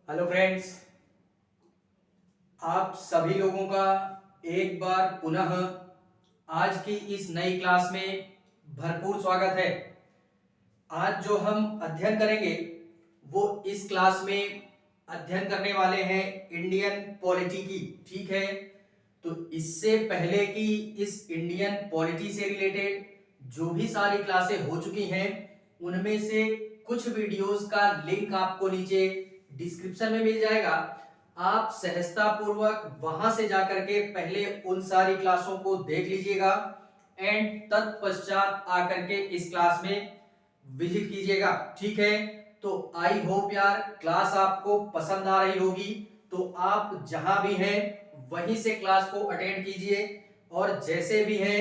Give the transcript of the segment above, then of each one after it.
Hello friends, आप सभी लोगों का एक बार पुनः आज की इस नई क्लास में भरपूर स्वागत है। आज जो हम अध्ययन करेंगे वो इस क्लास में अध्ययन करने वाले हैं इंडियन पॉलिटी की। ठीक है, तो इससे पहले कि इस इंडियन पॉलिटी से रिलेटेड जो भी सारी क्लासें हो चुकी हैं उनमें से कुछ वीडियोस का लिंक आपको नीचे डिस्क्रिप्शन में मिल जाएगा। आप सहजता पूर्वक वहां से जाकर के पहले उन सारी क्लासों को देख लीजिएगा एंड तत्पश्चात आकर के इस क्लास में विजिट कीजिएगा। ठीक है, तो आई होप यार क्लास आपको पसंद आ रही होगी। तो आप जहां भी हैं वहीं से क्लास को अटेंड कीजिए और जैसे भी हैं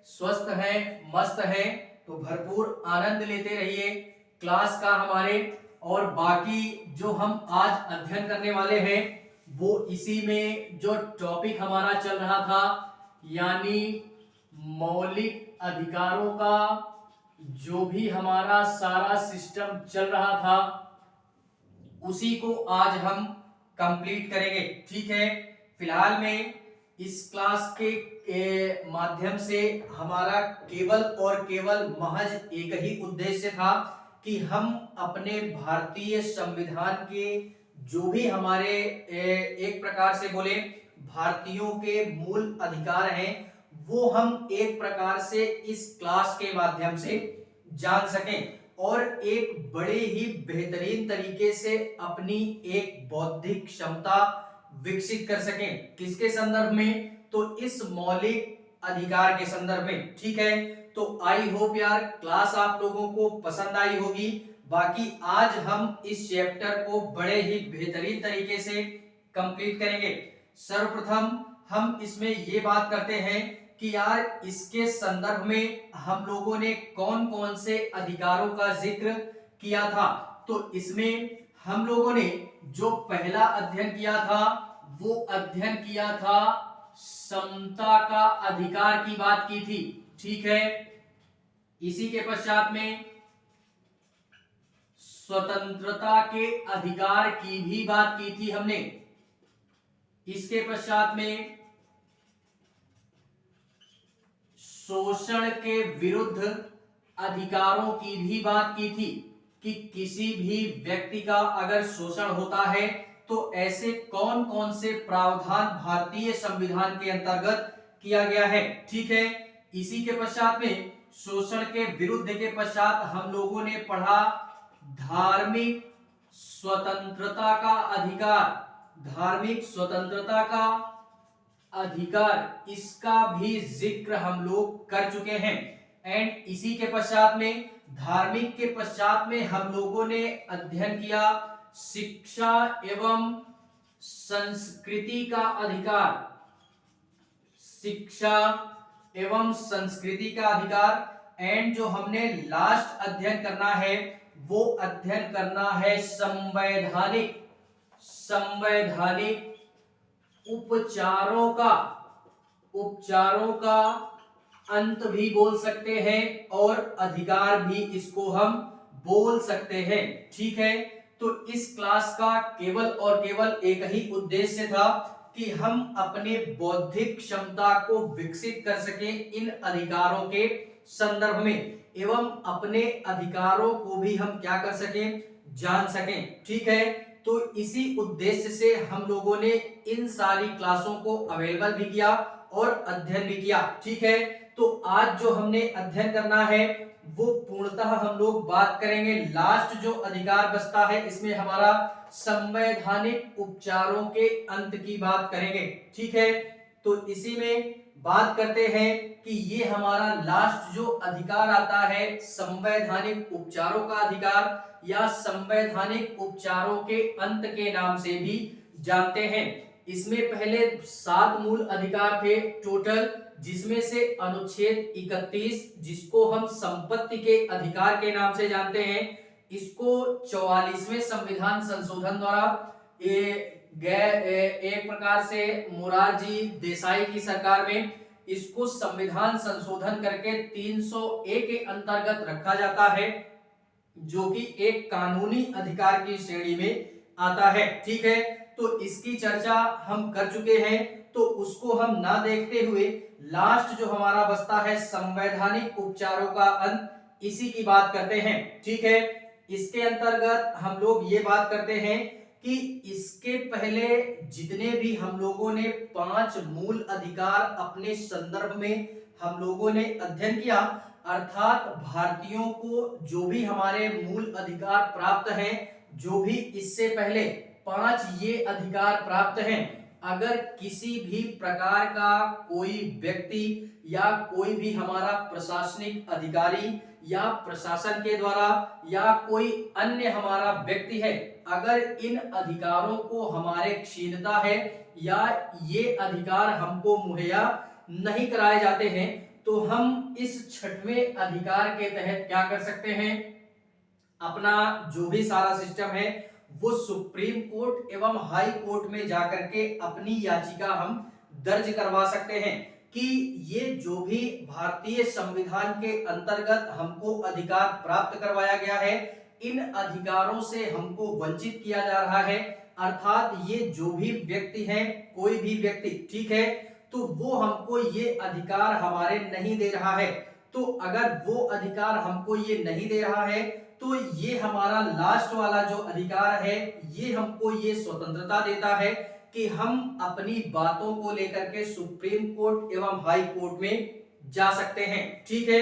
स्वस्थ हैं मस्त हैं तो भरपूर आनंद लेते रहिए क्लास का हमारे। और बाकी जो हम आज अध्ययन करने वाले हैं वो इसी में जो टॉपिक हमारा चल रहा था यानी मौलिक अधिकारों का जो भी हमारा सारा सिस्टम चल रहा था उसी को आज हम कंप्लीट करेंगे। ठीक है, फिलहाल में इस क्लास के माध्यम से हमारा केवल और केवल महज एक ही उद्देश्य था कि हम अपने भारतीय संविधान के जो भी हमारे एक प्रकार से बोले भारतीयों के मूल अधिकार हैं वो हम एक प्रकार से इस क्लास के माध्यम से जान सकें और एक बड़े ही बेहतरीन तरीके से अपनी एक बौद्धिक क्षमता विकसित कर सकें। किसके संदर्भ में? तो इस मौलिक अधिकार के संदर्भ में। ठीक है, तो आई होप यार क्लास आप लोगों को पसंद आई होगी। बाकी आज हम इस चैप्टर को बड़े ही बेहतरीन तरीके से कंप्लीट करेंगे। सर्वप्रथम हम इसमें ये बात करते हैं कि यार इसके संदर्भ में हम लोगों ने कौन कौन से अधिकारों का जिक्र किया था। तो इसमें हम लोगों ने जो पहला अध्ययन किया था वो अध्ययन किया था समता का अधिकार की बात की थी। ठीक है, इसी के पश्चात में स्वतंत्रता के अधिकार की भी बात की थी हमने। इसके पश्चात में शोषण के विरुद्ध अधिकारों की भी बात की थी कि किसी भी व्यक्ति का अगर शोषण होता है तो ऐसे कौन कौन से प्रावधान भारतीय संविधान के अंतर्गत किया गया है। ठीक है, इसी के पश्चात में शोषण के विरुद्ध के पश्चात हम लोगों ने पढ़ा धार्मिक स्वतंत्रता का अधिकार। धार्मिक स्वतंत्रता का अधिकार इसका भी जिक्र हम लोग कर चुके हैं। एंड इसी के पश्चात में धार्मिक के पश्चात में हम लोगों ने अध्ययन किया शिक्षा एवं संस्कृति का अधिकार। शिक्षा एवं संस्कृति का अधिकार। एंड जो हमने लास्ट अध्ययन करना है वो अध्ययन करना है संवैधानिक उपचारों का अंत भी बोल सकते हैं और अधिकार भी इसको हम बोल सकते हैं। ठीक है, तो इस क्लास का केवल और केवल एक ही उद्देश्य था कि हम अपने बौद्धिक क्षमता को विकसित कर सकें इन अधिकारों के संदर्भ में एवं अपने अधिकारों को भी हम क्या कर सकें, जान सकें। ठीक है, तो इसी उद्देश्य से हम लोगों ने इन सारी क्लासों को अवेलेबल भी किया और अध्ययन भी किया। ठीक है, तो आज जो हमने अध्ययन करना है वो पूर्णतः हम लोग बात करेंगे लास्ट जो अधिकार बचता है इसमें हमारा संवैधानिक उपचारों के अंत की बात करेंगे। ठीक है, तो इसी में बात करते हैं कि ये हमारा लास्ट जो अधिकार आता है संवैधानिक उपचारों का अधिकार या संवैधानिक उपचारों के अंत के नाम से भी जानते हैं। इसमें पहले 7 मूल अधिकार थे टोटल, जिसमें से अनुच्छेद 31 जिसको हम संपत्ति के अधिकार के नाम से जानते हैं इसको 44वें संविधान संशोधन द्वारा एक प्रकार से मोरारजी देसाई की सरकार में इसको संविधान संशोधन करके 301 के अंतर्गत रखा जाता है जो कि एक कानूनी अधिकार की श्रेणी में आता है। ठीक है, तो इसकी चर्चा हम कर चुके हैं, तो उसको हम ना देखते हुए लास्ट जो हमारा बचता है संवैधानिक उपचारों का अंत, इसी की बात करते हैं। ठीक है, इसके अंतर्गत हम लोग ये बात करते हैं कि इसके पहले जितने भी हम लोगों ने 5 मूल अधिकार अपने संदर्भ में हम लोगों ने अध्ययन किया, अर्थात भारतीयों को जो भी हमारे मूल अधिकार प्राप्त हैं, जो भी इससे पहले 5 ये अधिकार प्राप्त हैं, अगर किसी भी प्रकार का कोई व्यक्ति या कोई भी हमारा प्रशासनिक अधिकारी या प्रशासन के द्वारा या कोई अन्य हमारा व्यक्ति है, अगर इन अधिकारों को हमारे छीनता है या ये अधिकार हमको मुहैया नहीं कराए जाते हैं, तो हम इस 6वें अधिकार के तहत क्या कर सकते हैं, अपना जो भी सारा सिस्टम है वो सुप्रीम कोर्ट एवं हाई कोर्ट में जाकर के अपनी याचिका हम दर्ज करवा सकते हैं कि ये जो भी भारतीय संविधान के अंतर्गत हमको अधिकार प्राप्त करवाया गया है, इन अधिकारों से हमको वंचित किया जा रहा है, अर्थात ये जो भी व्यक्ति है, कोई भी व्यक्ति, ठीक है, तो वो हमको ये अधिकार हमारे नहीं दे रहा है। तो अगर वो अधिकार हमको ये नहीं दे रहा है, तो ये हमारा लास्ट वाला जो अधिकार है, ये हमको ये स्वतंत्रता देता है कि हम अपनी बातों को लेकर के सुप्रीम कोर्ट एवं हाई कोर्ट में जा सकते हैं। ठीक है,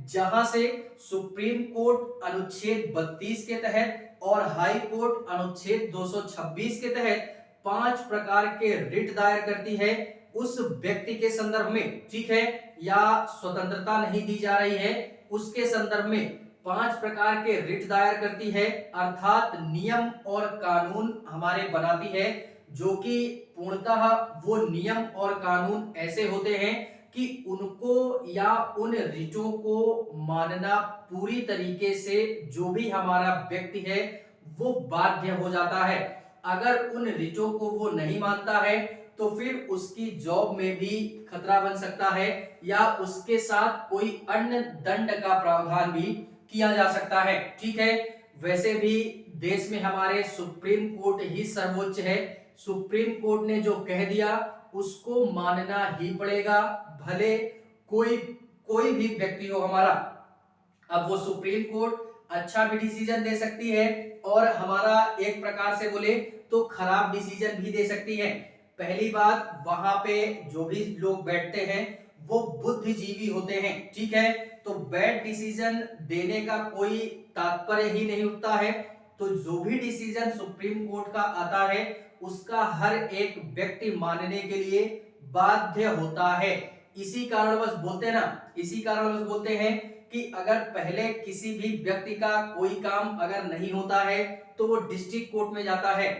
जहां से सुप्रीम कोर्ट अनुच्छेद 32 के तहत और हाई कोर्ट अनुच्छेद 226 के तहत 5 प्रकार के रिट दायर करती है उस व्यक्ति के संदर्भ में। ठीक है, या स्वतंत्रता नहीं दी जा रही है उसके संदर्भ में 5 प्रकार के रिट दायर करती है, अर्थात नियम और कानून हमारे बनाती है, जो कि पूर्णतः वो नियम और कानून ऐसे होते हैं कि उनको या उन रिटों को मानना पूरी तरीके से जो भी हमारा व्यक्ति है वो बाध्य हो जाता है। अगर उन रिटों को वो नहीं मानता है तो फिर उसकी जॉब में भी खतरा बन सकता है या उसके साथ कोई अन्य दंड का प्रावधान भी किया जा सकता है। ठीक है, वैसे भी देश में हमारे सुप्रीम कोर्ट ही सर्वोच्च है, सुप्रीम कोर्ट ने जो कह दिया उसको मानना ही पड़ेगा, भले कोई भी व्यक्ति हो हमारा। अब वो सुप्रीम कोर्ट अच्छा भी डिसीजन दे सकती है और हमारा एक प्रकार से बोले तो खराब डिसीजन भी दे सकती है। पहली बात, वहां पे जो भी लोग बैठते हैं वो बुद्धिजीवी होते हैं। ठीक है, तो बैड डिसीजन देने का कोई तात्पर्य ही नहीं उठता है। तो जो भी डिसीजन सुप्रीम कोर्ट का आता है उसका हर एक व्यक्ति मानने के लिए बाध्य होता है। इसी कारणवश बोलते हैं कि अगर पहले किसी भी व्यक्ति का कोई काम अगर नहीं होता है तो वो डिस्ट्रिक्ट कोर्ट में जाता है,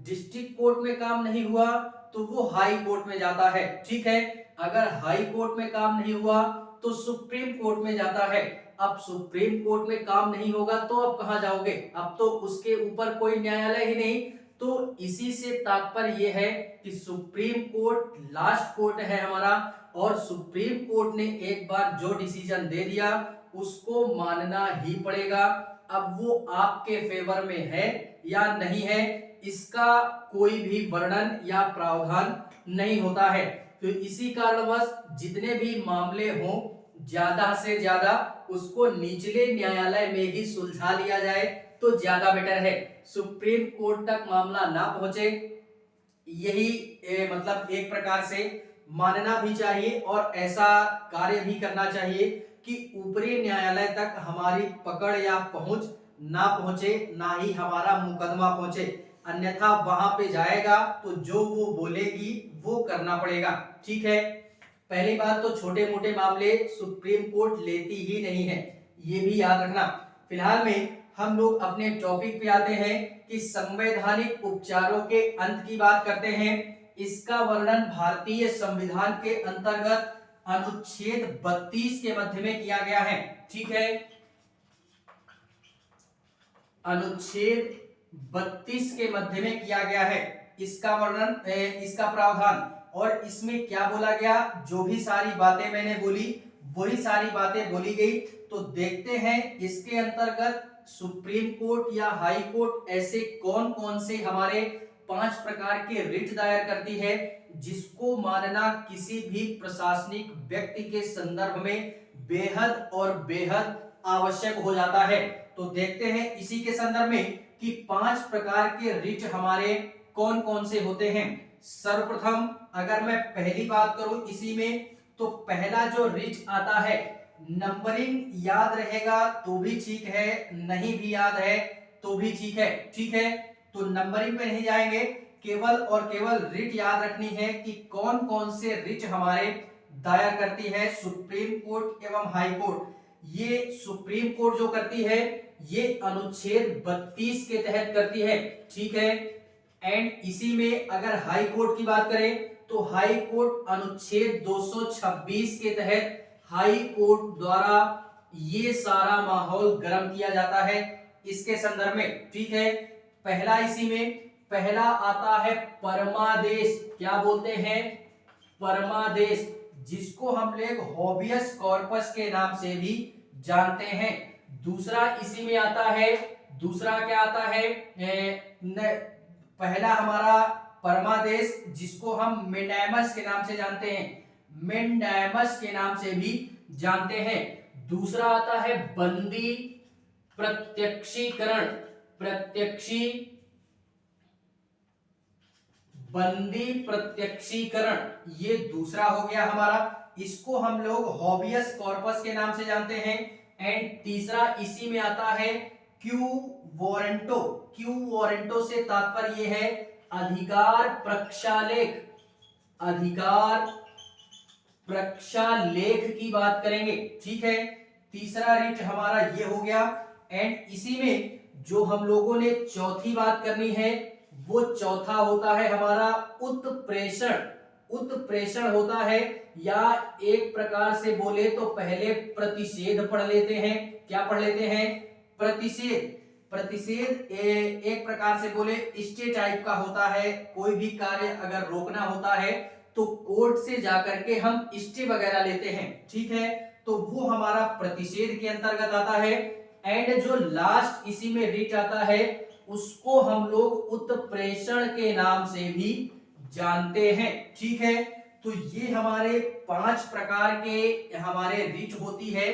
डिस्ट्रिक्ट कोर्ट में काम नहीं हुआ तो वो हाई कोर्ट में जाता है। ठीक है, अगर हाई कोर्ट में काम नहीं हुआ तो सुप्रीम कोर्ट में जाता है। अब सुप्रीम कोर्ट में काम नहीं होगा तो अब कहां जाओगे, अब तो उसके ऊपर कोई न्यायालय ही नहीं। तो इसी से तात्पर्य यह है कि सुप्रीम कोर्ट लास्ट कोर्ट है हमारा, और सुप्रीम कोर्ट ने एक बार जो डिसीजन दे दिया उसको मानना ही पड़ेगा। अब वो आपके फेवर में है या नहीं है इसका कोई भी वर्णन या प्रावधान नहीं होता है। तो इसी कारणवश जितने भी मामले हों ज्यादा से ज्यादा उसको निचले न्यायालय में ही सुलझा लिया जाए तो ज्यादा बेटर है, सुप्रीम कोर्ट तक मामला ना पहुंचे, यही मतलब एक प्रकार से मानना भी चाहिए और ऐसा कार्य भी करना चाहिए कि ऊपरी न्यायालय तक हमारी पकड़ या पहुंच ना पहुंचे, ना ही हमारा मुकदमा पहुंचे, अन्यथा वहां पे जाएगा तो जो वो बोलेगी वो करना पड़ेगा। ठीक है, पहली बात तो छोटे मोटे मामले सुप्रीम कोर्ट लेती ही नहीं है, ये भी याद रखना। फिलहाल में हम लोग अपने टॉपिक पे आते हैं कि संवैधानिक उपचारों के अंत की बात करते हैं। इसका वर्णन भारतीय संविधान के अंतर्गत अनुच्छेद 32 के मध्य में किया गया है। ठीक है, अनुच्छेद 32 के मध्य में किया गया है इसका वर्णन, इसका प्रावधान। और इसमें क्या बोला गया, जो भी सारी बातें मैंने बोली वही सारी बातें बोली गई। तो देखते हैं इसके अंतर्गत सुप्रीम कोर्ट या हाई कोर्ट ऐसे कौन कौन से हमारे 5 प्रकार के रिट दायर करती है जिसको मानना किसी भी प्रशासनिक व्यक्ति के संदर्भ में बेहद और बेहद आवश्यक हो जाता है। तो देखते हैं इसी के संदर्भ में कि 5 प्रकार के रिट हमारे कौन कौन से होते हैं। सर्वप्रथम अगर मैं पहली बात करूं इसी में, तो पहला जो रिट आता है, नंबरिंग याद रहेगा तो भी ठीक है, नहीं भी याद है तो भी ठीक है। ठीक है, तो नंबरिंग पे नहीं जाएंगे, केवल और केवल रिट याद रखनी है कि कौन कौन से रिट हमारे दायर करती है सुप्रीम कोर्ट एवं हाई कोर्ट। ये सुप्रीम कोर्ट जो करती है ये अनुच्छेद 32 के तहत करती है। ठीक है, एंड इसी में अगर हाई कोर्ट की बात करें तो हाई कोर्ट अनुच्छेद 226 के तहत हाई कोर्ट द्वारा ये सारा माहौल गर्म किया जाता है इसके संदर्भ में। ठीक है, पहला इसी में पहला आता है परमादेश। क्या बोलते हैं? परमादेश, जिसको हम लोग हॉबियस कॉर्पस के नाम से भी जानते हैं। दूसरा इसी में आता है, दूसरा क्या आता है? पहला हमारा परमादेश जिसको हम मेंडामस के नाम से जानते हैं, मेंडामस के नाम से भी जानते हैं। दूसरा आता है बंदी प्रत्यक्षीकरण, बंदी प्रत्यक्षीकरण, ये दूसरा हो गया हमारा, इसको हम लोग हॉबियस कॉर्पस के नाम से जानते हैं। एंड तीसरा इसी में आता है क्यू वारंटो। क्यू वारंटो से तात्पर्य ये है अधिकार प्रक्षालेख, अधिकार प्रक्षालेख की बात करेंगे। ठीक है, तीसरा रिट हमारा ये हो गया। एंड इसी में जो हम लोगों ने चौथी बात करनी है वो चौथा होता है हमारा उत्प्रेषण। उत्प्रेषण होता है, या एक प्रकार से बोले तो पहले प्रतिषेध पढ़ लेते हैं। क्या पढ़ लेते हैं? प्रतिषेध। प्रतिषेध एक प्रकार से बोले स्टे टाइप का होता है। कोई भी कार्य अगर रोकना होता है तो कोर्ट से जाकर के हम स्टे वगैरह लेते हैं। ठीक है, तो वो हमारा प्रतिषेध के अंतर्गत आता है। एंड जो लास्ट इसी में रिट आता है उसको हम लोग उत्प्रेषण के नाम से भी जानते हैं। ठीक है, तो ये हमारे 5 प्रकार के हमारे रिट होती है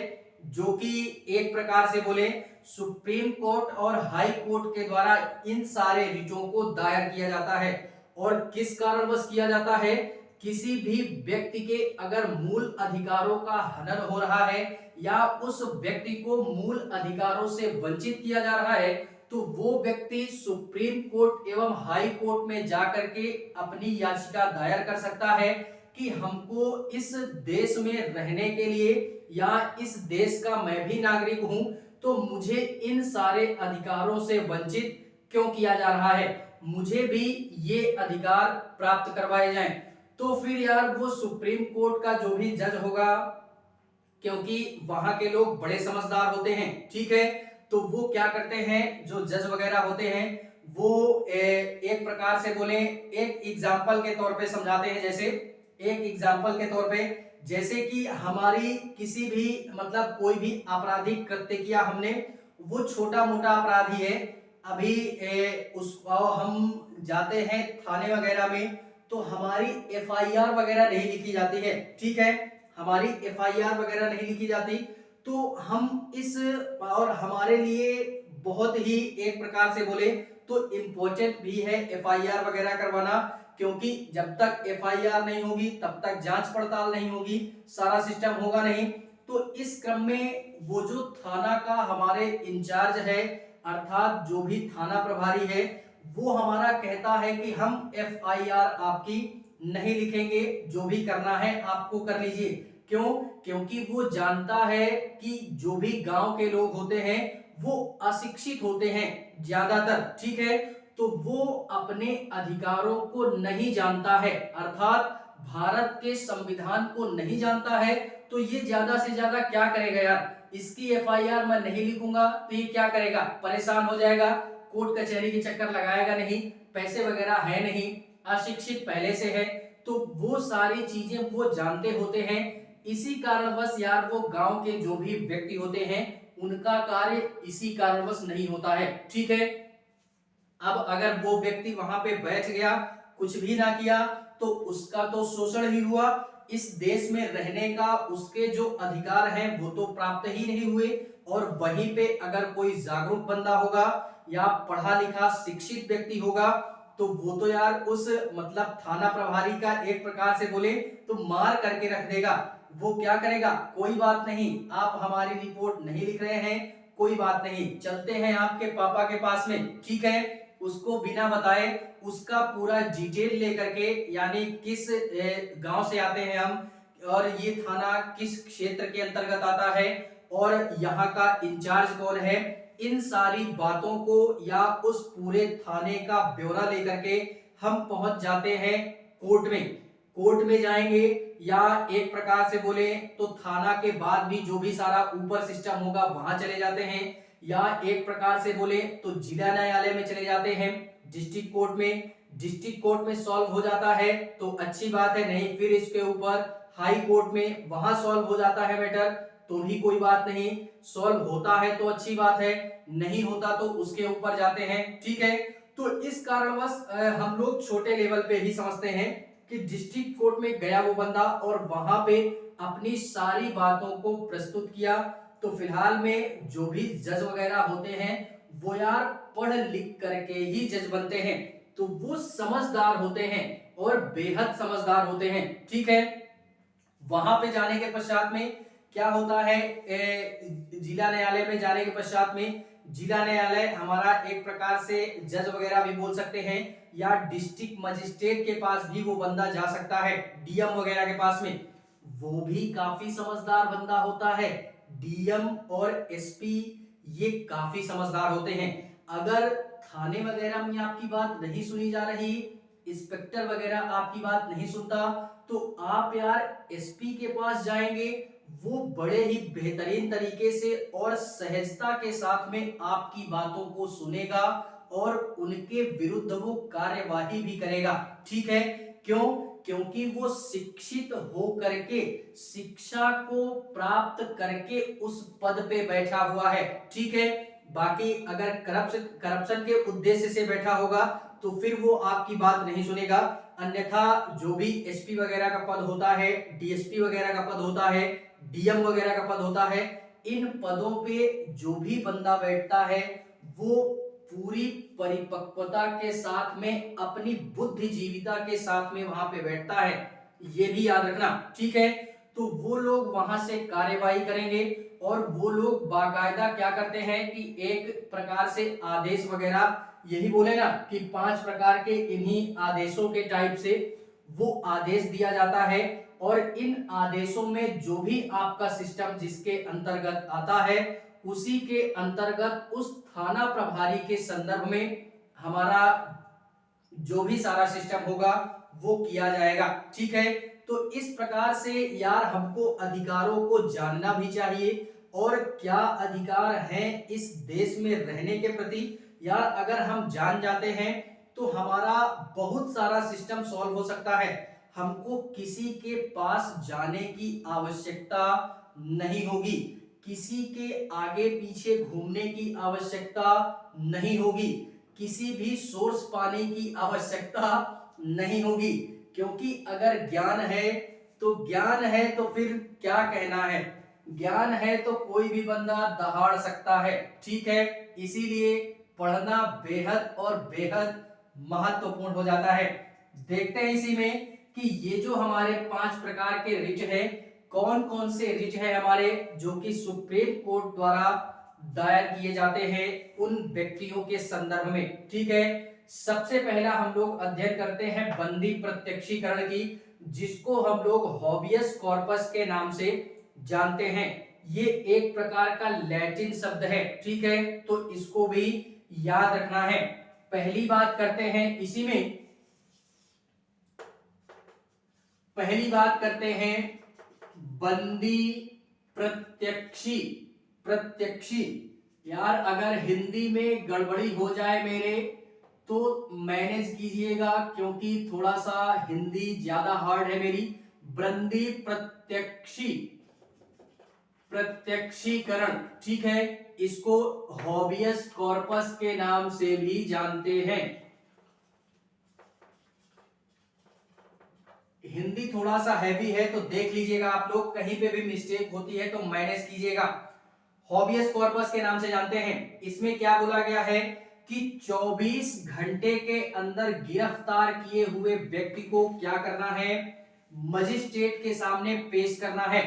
जो कि एक प्रकार से बोले सुप्रीम कोर्ट और हाई कोर्ट के द्वारा इन सारे रिटों को दायर किया जाता है। और किस कारणवश किया जाता है? किसी भी व्यक्ति के अगर मूल अधिकारों का हनन हो रहा है या उस व्यक्ति को मूल अधिकारों से वंचित किया जा रहा है तो वो व्यक्ति सुप्रीम कोर्ट एवं हाई कोर्ट में जाकर के अपनी याचिका दायर कर सकता है कि हमको इस देश में रहने के लिए या इस देश का मैं भी नागरिक हूं तो मुझे इन सारे अधिकारों से वंचित क्यों किया जा रहा है, मुझे भी ये अधिकार प्राप्त करवाए जाएं। तो फिर यार वो सुप्रीम कोर्ट का जो भी जज होगा, क्योंकि वहां के लोग बड़े समझदार होते हैं। ठीक है, तो वो क्या करते हैं, जो जज वगैरह होते हैं वो एक प्रकार से बोले एक एग्जाम्पल के तौर पे समझाते हैं। जैसे एक एग्जाम्पल के तौर पे, जैसे कि हमारी किसी भी मतलब कोई भी आपराधिक कृत्य किया हमने, वो छोटा मोटा अपराधी है, अभी हम जाते हैं थाने वगैरह में तो हमारी एफआईआर वगैरह नहीं लिखी जाती है। ठीक है, हमारी एफआईआर वगैरह नहीं लिखी जाती तो हम इस और हमारे लिए बहुत ही एक प्रकार से बोले तो इम्पोर्टेंट भी है एफआईआर वगैरह करवाना, क्योंकि जब तक एफआईआर नहीं होगी तब तक जांच पड़ताल नहीं होगी, सारा सिस्टम होगा नहीं। तो इस क्रम में वो जो थाना का हमारे इंचार्ज है अर्थात जो भी थाना प्रभारी है वो हमारा कहता है कि हम एफआईआर आपकी नहीं लिखेंगे, जो भी करना है आपको कर लीजिए। क्यों? क्योंकि वो जानता है कि जो भी गांव के लोग होते हैं वो अशिक्षित होते हैं ज्यादातर। ठीक है, तो वो अपने अधिकारों को नहीं जानता है अर्थात भारत के संविधान को नहीं जानता है। तो ये ज्यादा से ज्यादा क्या करेगा यार, इसकी एफआईआर मैं नहीं लिखूंगा तो ये क्या करेगा, परेशान हो जाएगा, कोर्ट कचहरी के चक्कर लगाएगा नहीं, पैसे वगैरह है नहीं, अशिक्षित पहले से है, तो वो सारी चीजें वो जानते होते हैं। इसी कारणवश यार वो गांव के जो भी व्यक्ति होते हैं उनका कार्य इसी कारणवश नहीं होता है। ठीक है, अब अगर वो व्यक्ति वहां पे बैठ गया, कुछ भी ना किया, तो उसका तो शोषण ही हुआ। इस देश में रहने का उसके जो अधिकार हैं वो तो प्राप्त ही नहीं हुए। और वहीं पे अगर कोई जागरूक बंदा होगा या पढ़ा लिखा शिक्षित व्यक्ति होगा, तो वो तो यार उस मतलब थाना प्रभारी का एक प्रकार से बोले तो मार करके रख देगा। वो क्या करेगा, कोई बात नहीं, आप हमारी रिपोर्ट नहीं लिख रहे हैं, कोई बात नहीं, चलते हैं आपके पापा के पास में। ठीक है, उसको बिना बताए उसका पूरा डिटेल लेकर के, यानी किस गांव से आते हैं हम, और ये थाना किस क्षेत्र के अंतर्गत आता है, और यहाँ का इंचार्ज कौन है, इन सारी बातों को या उस पूरे थाने का ब्यौरा लेकर के हम पहुंच जाते हैं कोर्ट में। कोर्ट में जाएंगे, या एक प्रकार से बोले तो थाना के बाद भी जो भी सारा ऊपर सिस्टम होगा वहां चले जाते हैं, या एक प्रकार से बोले तो जिला न्यायालय में चले जाते हैं, डिस्ट्रिक्ट कोर्ट में। डिस्ट्रिक्ट कोर्ट में सॉल्व हो जाता है तो अच्छी बात है, नहीं फिर इसके ऊपर हाई कोर्ट में, वहां सॉल्व हो जाता है मैटर तो भी कोई बात नहीं, सॉल्व होता है तो अच्छी बात है, नहीं होता तो उसके ऊपर जाते हैं। ठीक है, तो इस कारणवश हम लोग छोटे लेवल पे ही समझते हैं कि डिस्ट्रिक्ट कोर्ट में गया वो बंदा और वहां पे अपनी सारी बातों को प्रस्तुत किया। तो फिलहाल में जो भी जज वगैरह होते हैं वो यार पढ़ लिख करके ही जज बनते हैं, तो वो समझदार होते हैं और बेहद समझदार होते हैं। ठीक है, वहां पे जाने के पश्चात में क्या होता है, जिला न्यायालय में जाने के पश्चात में, जिला न्यायालय हमारा एक प्रकार से जज वगैरह भी बोल सकते हैं, या डिस्ट्रिक्ट मजिस्ट्रेट के पास भी वो बंदा जा सकता है, डीएम वगैरह के पास में। वो भी काफी समझदार बंदा होता है। डीएम और एसपी ये काफी समझदार होते हैं। अगर थाने वगैरह में आपकी बात नहीं सुनी जा रही, इंस्पेक्टर वगैरह आपकी बात नहीं सुनता, तो आप यार एसपी के पास जाएंगे, वो बड़े ही बेहतरीन तरीके से और सहजता के साथ में आपकी बातों को सुनेगा और उनके विरुद्ध वो कार्यवाही भी करेगा। ठीक है, क्यों? क्योंकि वो शिक्षित हो करके, शिक्षा को प्राप्त करके उस पद पे बैठा हुआ है। ठीक है, बाकी अगर करप्शन के उद्देश्य से बैठा होगा तो फिर वो आपकी बात नहीं सुनेगा। अन्यथा जो भी एसपी वगैरह का पद होता है, डीएसपी वगैरह का पद होता है, डीएम वगैरह का पद होता है, इन पदों पे जो भी बंदा बैठता है वो पूरी परिपक्वता के साथ में, अपनी बुद्धिजीविता के साथ में वहां पे बैठता है, ये भी याद रखना। ठीक है, तो वो लोग वहां से कार्यवाही करेंगे और वो लोग बाकायदा क्या करते हैं कि एक प्रकार से आदेश वगैरह, यही बोले ना कि 5 प्रकार के इन्हीं आदेशों के टाइप से वो आदेश दिया जाता है, और इन आदेशों में जो भी आपका सिस्टम जिसके अंतर्गत आता है उसी के अंतर्गत उस थाना प्रभारी के संदर्भ में हमारा जो भी सारा सिस्टम होगा वो किया जाएगा। ठीक है, तो इस प्रकार से यार हमको अधिकारों को जानना भी चाहिए, और क्या अधिकार हैं इस देश में रहने के प्रति, यार अगर हम जान जाते हैं तो हमारा बहुत सारा सिस्टम सॉल्व हो सकता है। हमको किसी के पास जाने की आवश्यकता नहीं होगी, किसी के आगे पीछे घूमने की आवश्यकता नहीं होगी, किसी भी सोर्स पाने की आवश्यकता नहीं होगी, क्योंकि अगर ज्ञान है तो ज्ञान है तो फिर क्या कहना है, ज्ञान है तो कोई भी बंदा दहाड़ सकता है। ठीक है, इसीलिए पढ़ना बेहद और बेहद महत्वपूर्ण हो जाता है। देखते हैं इसी में कि ये जो हमारे 5 प्रकार के रिट है, कौन कौन से रिट है हमारे जो कि सुप्रीम कोर्ट द्वारा दायर किए जाते हैं उन व्यक्तियों के संदर्भ में। ठीक है, सबसे पहला हम लोग अध्ययन करते हैं बंदी प्रत्यक्षीकरण की, जिसको हम लोग हॉबियस कॉर्पस के नाम से जानते हैं। ये एक प्रकार का लैटिन शब्द है। ठीक है, तो इसको भी याद रखना है। पहली बात करते हैं इसी में, पहली बात करते हैं बंदी प्रत्यक्षी। प्रत्यक्षी यार अगर हिंदी में गड़बड़ी हो जाए मेरे तो मैनेज कीजिएगा, क्योंकि थोड़ा सा हिंदी ज्यादा हार्ड है मेरी। बंदी प्रत्यक्षी, प्रत्यक्षीकरण, ठीक है, इसको हॉबियस कॉर्पस के नाम से भी जानते हैं। हिंदी थोड़ा सा हैवी है तो देख लीजिएगा आप लोग, कहीं पे भी मिस्टेक होती है तो मैनेज कीजिएगा। हॉबियस कॉर्पस के नाम से जानते हैं। इसमें क्या बोला गया है कि 24 घंटे के अंदर गिरफ्तार किए हुए व्यक्ति को क्या करना है, मजिस्ट्रेट के सामने पेश करना है।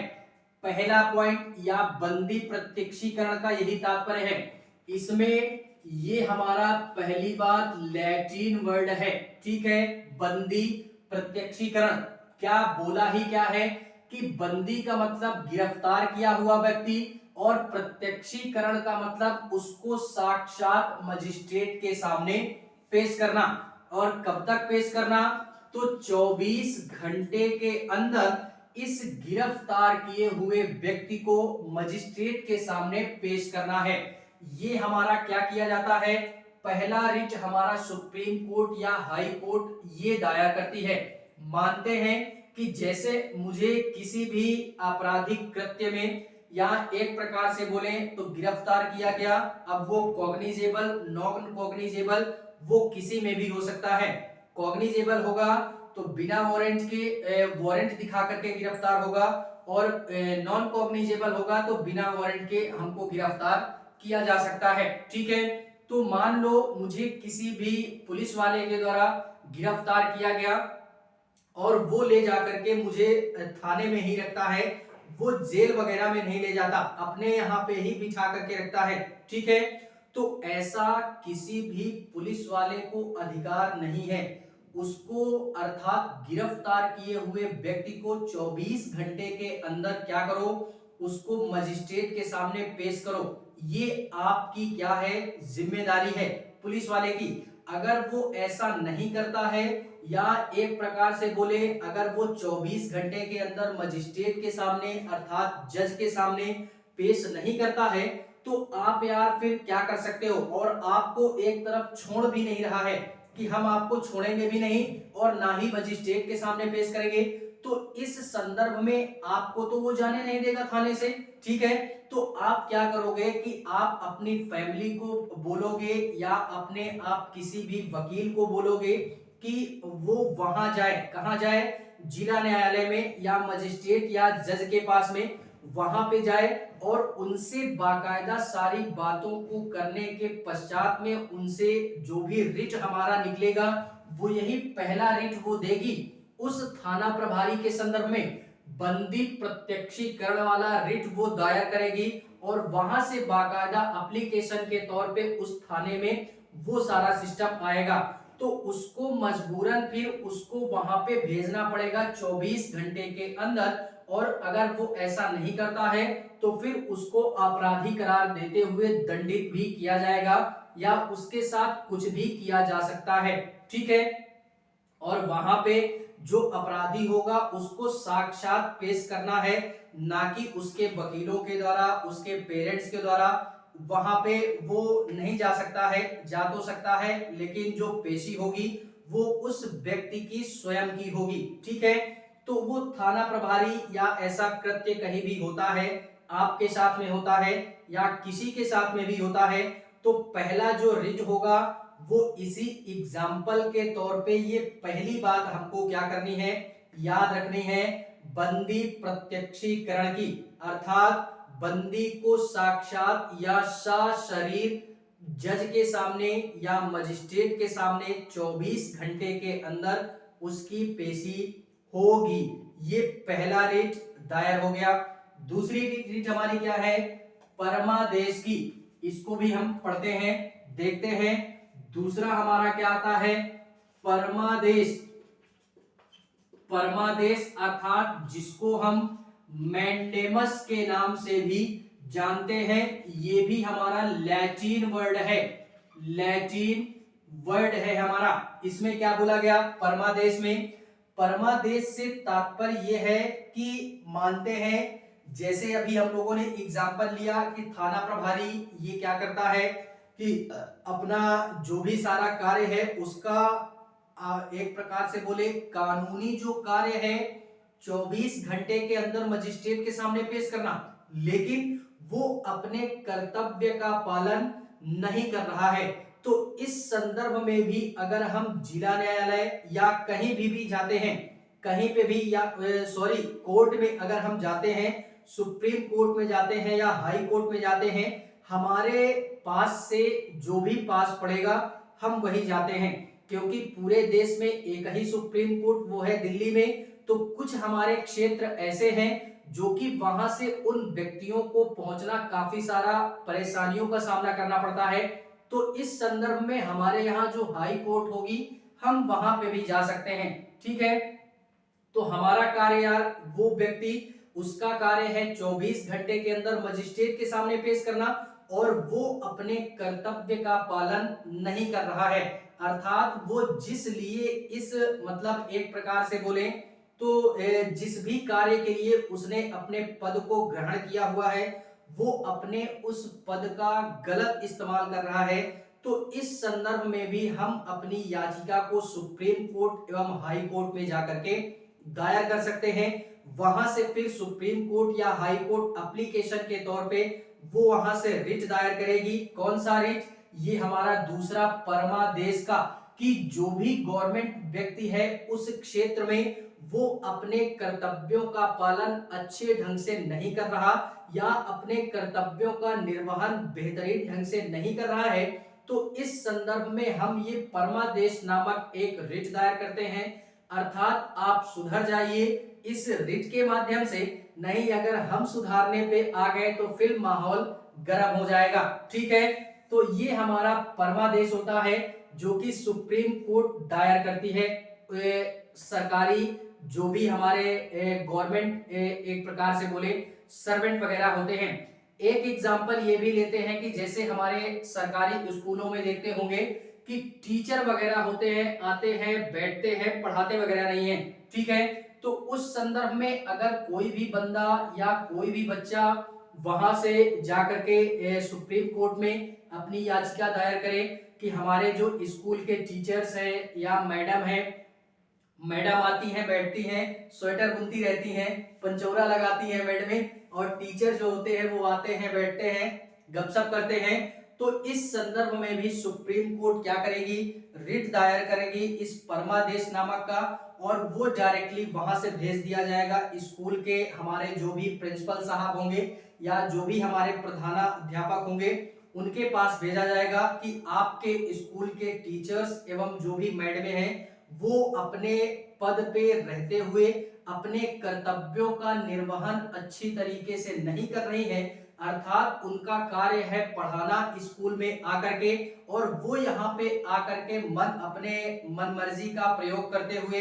पहला पॉइंट या बंदी प्रत्यक्षीकरण का यही तात्पर्य है। इसमें ये हमारा पहली बात लैटिन वर्ड है, ठीक है, बंदी प्रत्यक्षीकरण। क्या बोला ही क्या है कि बंदी का मतलब गिरफ्तार किया हुआ व्यक्ति और प्रत्यक्षीकरण का मतलब उसको साक्षात मजिस्ट्रेट के सामने पेश करना। और कब तक पेश करना, तो 24 घंटे के अंदर इस गिरफ्तार किए हुए व्यक्ति को मजिस्ट्रेट के सामने पेश करना है। ये हमारा क्या किया जाता है, पहला रिट हमारा सुप्रीम कोर्ट या हाई कोर्ट ये दायर करती है। मानते हैं कि जैसे मुझे किसी भी आपराधिक कृत्य में या एक प्रकार से बोले तो गिरफ्तार किया गया, अब वो कॉग्निजेबल नॉन कॉग्निजेबल वो किसी में भी हो सकता है। कॉग्निजेबल होगा तो बिना वारंट के वारंट दिखा करके गिरफ्तार होगा, और नॉन कॉग्निजेबल होगा तो बिना वारंट के हमको गिरफ्तार किया जा सकता है, ठीक है। तो मान लो मुझे किसी भी पुलिस वाले के द्वारा गिरफ्तार किया गया और वो ले जाकर के मुझे थाने में ही रखता है, वो जेल वगैरह में नहीं ले जाता, अपने यहाँ पे ही बिठा करके रखता है, ठीक है। तो ऐसा किसी भी पुलिस वाले को अधिकार नहीं है। उसको अर्थात गिरफ्तार किए हुए व्यक्ति को 24 घंटे के अंदर क्या करो, उसको मजिस्ट्रेट के सामने पेश करो। ये आपकी क्या है, जिम्मेदारी है पुलिस वाले की। अगर वो ऐसा नहीं करता है या एक प्रकार से बोले अगर वो 24 घंटे के अंदर मजिस्ट्रेट के सामने अर्थात जज के सामने पेश नहीं करता है, तो आप यार फिर क्या कर सकते हो। और आपको एक तरफ छोड़ भी नहीं रहा है कि हम आपको छोड़ेंगे भी नहीं और ना ही मजिस्ट्रेट के सामने पेश करेंगे, तो इस संदर्भ में आपको तो वो जाने नहीं देगा थाने से, ठीक है। तो आप क्या करोगे कि आप अपनी फैमिली को बोलोगे या अपने आप किसी भी वकील को बोलोगे कि वो वहां जाए, कहां जाए, जिला न्यायालय में या मजिस्ट्रेट या जज के पास में, वहां पे जाए और उनसे बाकायदा सारी बातों को करने के पश्चात में उनसे जो भी रिट हमारा निकलेगा वो यही पहला रिट वो देगी उस थाना प्रभारी के संदर्भ में। बंदी प्रत्यक्षीकरण वाला रिट वो दायर करेगी और वहां से बाकायदा एप्लीकेशन के तौर पे उस थाने में वो सारा सिस्टम आएगा। तो उसको मजबूरन फिर उसको वहां पे भेजना पड़ेगा 24 घंटे के अंदर, और अगर वो ऐसा नहीं करता है तो फिर उसको अपराधी करार देते हुए दंडित भी किया जाएगा या उसके साथ कुछ भी किया जा सकता है, ठीक है। और वहां पे जो अपराधी होगा उसको साक्षात पेश करना है, ना कि उसके वकीलों के द्वारा, उसके पेरेंट्स के द्वारा। वहां पे वो नहीं जा सकता है, जा तो सकता है लेकिन जो पेशी होगी वो उस व्यक्ति की स्वयं की होगी, ठीक है। तो वो थाना प्रभारी या ऐसा कृत्य कहीं भी होता है, आपके साथ में होता है या किसी के साथ में भी होता है, तो पहला जो रिट होगा वो इसी एग्जाम्पल के तौर पे ये पहली बात हमको क्या करनी है, याद रखनी है, बंदी प्रत्यक्षीकरण की, अर्थात बंदी को साक्षात या सशरीर जज के सामने या मजिस्ट्रेट के सामने 24 घंटे के अंदर उसकी पेशी होगी। ये पहला रिट दायर हो गया। दूसरी रिट हमारी क्या है, परमादेश की, इसको भी हम पढ़ते हैं, देखते हैं। दूसरा हमारा क्या आता है, परमादेश। परमादेश अर्थात जिसको हम मैंडेमस के नाम से भी जानते हैं, ये भी हमारा लैटिन वर्ड है, लैटिन वर्ड है हमारा। इसमें क्या बोला गया, परमादेश में, परमादेश से तात्पर्य यह है कि मानते हैं जैसे अभी हम लोगों ने एग्जांपल लिया कि थाना प्रभारी ये क्या करता है कि अपना जो भी सारा कार्य है उसका एक प्रकार से बोले कानूनी जो कार्य है 24 घंटे के अंदर मजिस्ट्रेट के सामने पेश करना। लेकिन वो अपने कर्तव्य का पालन नहीं कर रहा है। तो इस संदर्भ में भी अगर हम जिला न्यायालय या कहीं भी जाते हैं, कहीं पे भी या सॉरी कोर्ट में अगर हम जाते हैं, सुप्रीम कोर्ट में जाते हैं या हाई कोर्ट में जाते हैं, हमारे पास से जो भी पास पड़ेगा हम वही जाते हैं, क्योंकि पूरे देश में एक ही सुप्रीम कोर्ट वो है दिल्ली में। तो कुछ हमारे क्षेत्र ऐसे हैं जो कि वहां से उन व्यक्तियों को पहुंचना काफी सारा परेशानियों का सामना करना पड़ता है। तो इस संदर्भ में हमारे यहाँ जो हाई कोर्ट होगी हम वहां पे भी जा सकते हैं। ठीक है, तो हमारा कार्य यार वो व्यक्ति, उसका कार्य है 24 घंटे के अंदर मजिस्ट्रेट के सामने पेश करना, और वो अपने कर्तव्य का पालन नहीं कर रहा है। अर्थात वो जिस लिए इस मतलब एक प्रकार से बोले तो जिस भी कार्य के लिए उसने अपने पद को ग्रहण किया हुआ है, वो अपने उस पद का गलत इस्तेमाल कर रहा है। तो इस संदर्भ में भी हम अपनी याचिका को सुप्रीम कोर्ट एवं हाई कोर्ट में जाकर के दायर कर सकते हैं। वहां से फिर सुप्रीम कोर्ट या हाई कोर्ट एप्लीकेशन के तौर पे वो वहां से रिट दायर करेगी। कौन सा रिट? ये हमारा दूसरा परमादेश का, कि जो भी गवर्नमेंट व्यक्ति है उस क्षेत्र में वो अपने कर्तव्यों का पालन अच्छे ढंग से नहीं कर रहा या अपने कर्तव्यों का निर्वहन बेहतरीन ढंग से नहीं कर रहा है, तो इस संदर्भ में हम ये परमादेश नामक एक रिट दायर करते हैं। अर्थात आप सुधर जाइए इस रिट के माध्यम से, नहीं अगर हम सुधारने पे आ गए तो फिर माहौल गर्म हो जाएगा। ठीक है, तो ये हमारा परमादेश होता है जो कि सुप्रीम कोर्ट दायर करती है। सरकारी जो भी हमारे गवर्नमेंट एक प्रकार से बोले सर्वेंट वगैरह होते हैं। एक एग्जांपल ये भी लेते हैं कि जैसे हमारे सरकारी स्कूलों में देखते होंगे कि टीचर वगैरह होते हैं, आते हैं, बैठते हैं, पढ़ाते वगैरह नहीं है। ठीक है, तो उस संदर्भ में अगर कोई भी बंदा या कोई भी बच्चा वहां से जाकर के सुप्रीम कोर्ट में अपनी याचिका दायर करे कि हमारे जो स्कूल के टीचर्स हैं या मैडम हैं, मैडम आती हैं, बैठती हैं, स्वेटर बुनती रहती हैं, पंचौरा लगाती हैं मैडमें, और टीचर जो होते हैं वो आते हैं, बैठते हैं, गपशप करते हैं। तो इस संदर्भ में भी सुप्रीम कोर्ट क्या करेगी? रिट दायर करेगी इस परमादेश नामक का, और वो डायरेक्टली वहां से भेज दिया जाएगा स्कूल के हमारे जो भी प्रिंसिपल साहब होंगे या जो भी हमारे प्रधानाध्यापक होंगे उनके पास भेजा जाएगा कि आपके स्कूल के टीचर्स एवं जो भी मैडमें हैं वो अपने पद पे रहते हुए अपने कर्तव्यों का निर्वहन अच्छी तरीके से नहीं कर रही हैं। अर्थात उनका कार्य है पढ़ाना स्कूल में आकर के, और वो यहाँ पे आकर के अपने मन मर्जी का प्रयोग करते हुए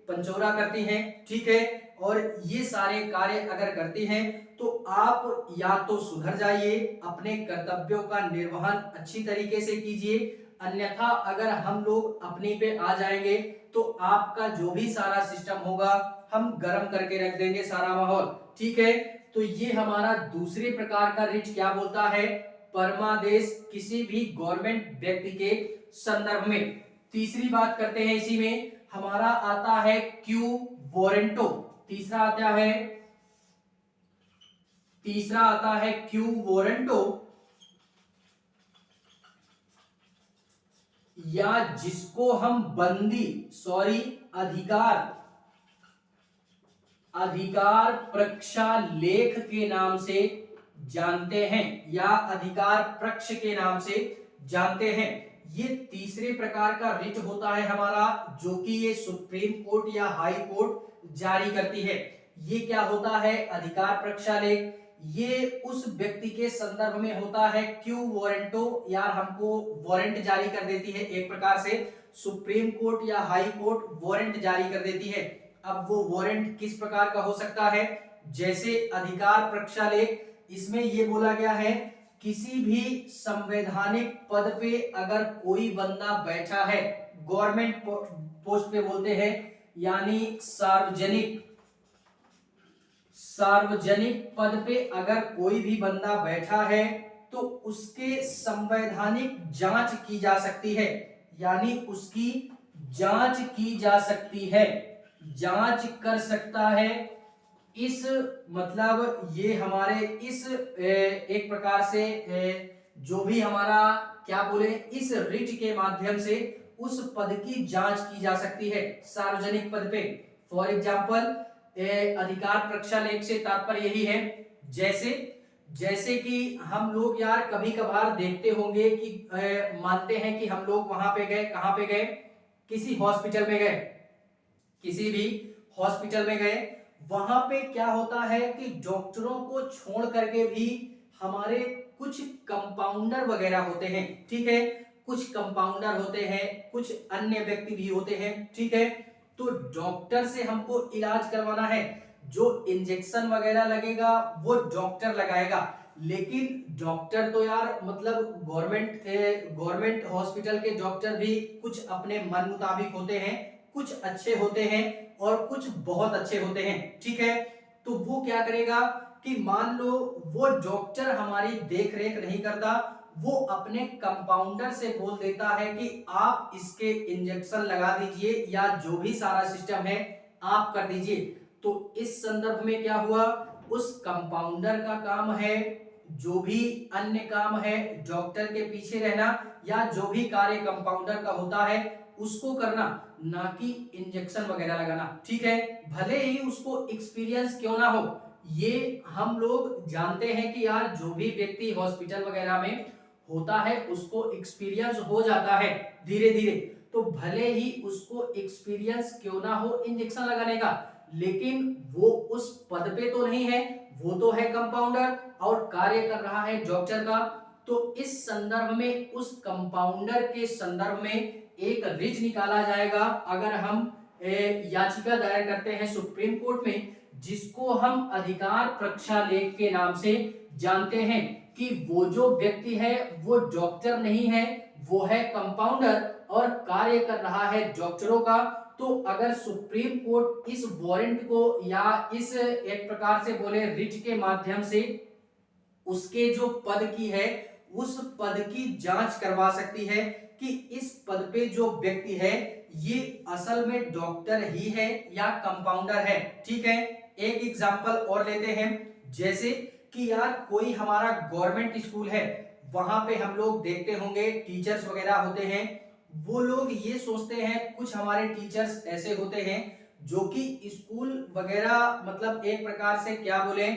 पंचौरा करती हैं। ठीक है, और ये सारे कार्य अगर करती हैं तो आप या तो सुधर जाइए, अपने कर्तव्यों का निर्वहन अच्छी तरीके से कीजिए, अन्यथा अगर हम लोग अपनी पे आ जाएंगे तो आपका जो भी सारा सिस्टम होगा हम गर्म करके रख देंगे सारा माहौल। ठीक है, तो ये हमारा दूसरे प्रकार का रिट क्या बोलता है? परमादेश किसी भी गवर्नमेंट व्यक्ति के संदर्भ में। तीसरी बात करते हैं, इसी में हमारा आता है क्यू वारंटो। तीसरा आता है क्यू वारंटो, या जिसको हम बंदी अधिकार प्रक्षालेख के नाम से जानते हैं या अधिकार पक्ष के नाम से जानते हैं। ये तीसरे प्रकार का रिट होता है हमारा, जो कि ये सुप्रीम कोर्ट या हाई कोर्ट जारी करती है। ये क्या होता है? अधिकार प्रक्षालेख। ये उस व्यक्ति के संदर्भ में होता है क्यू वारंटो, यार हमको वारंट जारी कर देती है, एक प्रकार से सुप्रीम कोर्ट या हाई कोर्ट वारंट जारी कर देती है। अब वो वारंट किस प्रकार का हो सकता है? जैसे अधिकार प्रक्षालेख, इसमें ये बोला गया है किसी भी संवैधानिक पद पे अगर कोई बंदा बैठा है, गवर्नमेंट पोस्ट पे बोलते हैं, यानी सार्वजनिक पद पे अगर कोई भी बंदा बैठा है तो उसके संवैधानिक जांच की जा सकती है, यानी उसकी जांच की जा सकती है, जांच कर सकता है इस मतलब ये हमारे इस एक प्रकार से जो भी हमारा क्या बोले इस रिट के माध्यम से उस पद की जांच की जा सकती है सार्वजनिक पद पे। फॉर एग्जाम्पल अधिकार प्रक्षालेख से तात्पर्य यही है, जैसे जैसे कि हम लोग यार कभी कभार देखते होंगे कि मानते हैं कि हम लोग वहां पे गए, कहां पे गए, किसी हॉस्पिटल में गए, किसी भी हॉस्पिटल में गए, वहां पे क्या होता है कि डॉक्टरों को छोड़ करके भी हमारे कुछ कंपाउंडर वगैरह होते हैं, ठीक है, कुछ कंपाउंडर होते हैं, कुछ अन्य व्यक्ति भी होते हैं, ठीक है। तो डॉक्टर से हमको इलाज करवाना है, जो इंजेक्शन वगैरह लगेगा वो डॉक्टर लगाएगा, लेकिन डॉक्टर तो यार मतलब गवर्नमेंट हॉस्पिटल के डॉक्टर भी कुछ अपने मन मुताबिक होते हैं, कुछ अच्छे होते हैं और कुछ बहुत अच्छे होते हैं, ठीक है। तो वो क्या करेगा कि मान लो वो डॉक्टर हमारी देख रेख नहीं करता, वो अपने कंपाउंडर से बोल देता है कि आप इसके इंजेक्शन लगा दीजिए या जो भी सारा सिस्टम है आप कर दीजिए। तो इस संदर्भ में क्या हुआ, उस कंपाउंडर का काम है, जो भी अन्य काम है डॉक्टर के पीछे रहना या जो भी कार्य कंपाउंडर का होता है उसको करना, ना कि इंजेक्शन वगैरह लगाना, ठीक है। भले ही उसको एक्सपीरियंस क्यों ना हो, ये हम लोग जानते हैं कि यार जो भी व्यक्ति हॉस्पिटल वगैरह में होता है उसको एक्सपीरियंस हो जाता है धीरे धीरे, तो भले ही उसको एक्सपीरियंस क्यों ना हो इंजेक्शन लगाने का, लेकिन वो उस पद पे तो नहीं है, वो तो है कंपाउंडर और कार्य कर रहा है डॉक्टर का। तो इस संदर्भ में उस कंपाउंडर के संदर्भ में एक रिट निकाला जाएगा अगर हम याचिका दायर करते हैं सुप्रीम कोर्ट में, जिसको हम अधिकार प्रक्षालेख के नाम से जानते हैं कि वो जो व्यक्ति है वो डॉक्टर नहीं है, वो है कंपाउंडर और कार्य कर रहा है डॉक्टरों का। तो अगर सुप्रीम कोर्ट इस वारंट को या इस एक प्रकार से बोले रिट के माध्यम से उसके जो पद की है उस पद की जांच करवा सकती है कि इस पद पे जो व्यक्ति है ये असल में डॉक्टर ही है या कंपाउंडर है, ठीक है। एक एग्जांपल और लेते हैं, जैसे कि यार कोई हमारा गवर्नमेंट स्कूल है, वहां पे हम लोग देखते होंगे टीचर्स वगैरह होते हैं, वो लोग ये सोचते हैं, कुछ हमारे टीचर्स ऐसे होते हैं जो कि स्कूल वगैरह मतलब एक प्रकार से क्या बोले